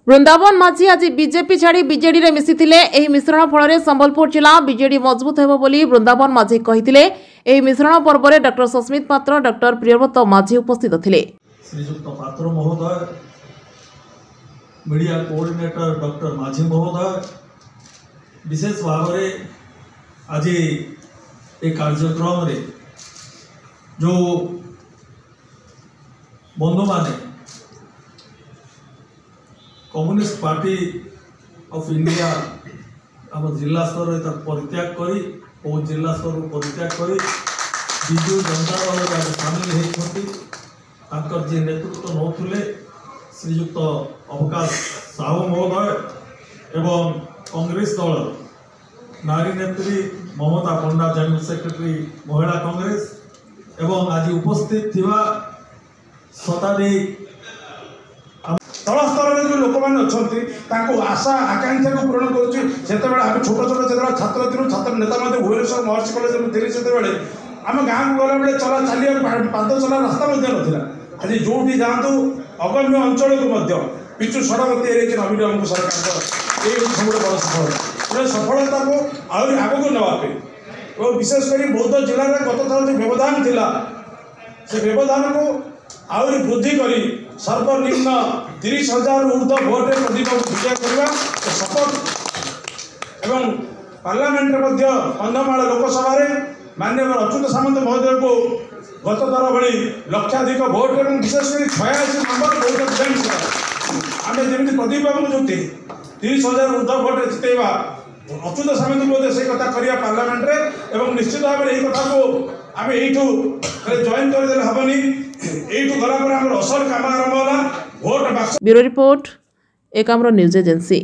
वृंदावन माझी आज बीजेपी छाड़ी बीजेडी रे मिसिथिले। एही मिश्रण फल संबलपुर जिला बीजेडी मजबूत हेबो बोली वृंदावन माझी कहिथिले। एही मिश्रण पर्व में डॉक्टर सस्मित पात्र, डॉक्टर प्रियव्रत माझी उपस्थित थिले। श्रीजुक्त पात्र महोदय, मीडिया कोऑर्डिनेटर डॉक्टर माझी महोदय, विशेष भाव में आज एक कार्यक्रम रे जो बंधु माने कम्युनिस्ट पार्टी ऑफ इंडिया आम जिला स्तर परित्याग करी और जिला स्तर परित्याग करी विजु जनता दल सामिल होकर जी नेतृत्व नौले श्रीजुक्त अवकाश साहू महोदय एवं कांग्रेस दल नारी नेत्री ममता पंडा जनरल सेक्रेटरी महिला कांग्रेस एवं आज उपस्थित थिबा शताधिक तल स्तर में जो लोक मैंने आशा आकांक्षा को पूरण करें। आम छोट छोट जो छात्र थी छात्र नेता भुवनेश्वर महर्षि कॉलेज में थी से आम गाँव को गला बेले चला चलिए पाद चला रास्ता नाला। आज जो जातु अगम्य अंचल को पिचु सड़क नवीन बाबू सरकार ये सब बड़ सफलता सफलता को आहरी आग को नापे और विशेषकर बौद्ध जिले में गत थर जो व्यवधान थिला से व्यवधान को आहरी वृद्धि करी सर्वनिम्न 30,000 ऊर्ध्व भोटे प्रदीप विजय करवा शपथ एवं पार्लियामेंट कंधमाल लोकसभा माननीय अच्युत सामंत महोदय को गत थर भली लक्षाधिक भोट और विशेषकर 86 नंबर भोट आम जमी प्रदीप बाबू जो 30,000 ऊर्ध्व भोटे जितेवा अच्युत सामंत महोदय से कथा करिया पार्लियामेंट एवं निश्चित भाव में यही कथा को आम यू जॉइन करदे हेनी यू गला असल काम आरंभ है vote. Bureau report Ekamra news agency.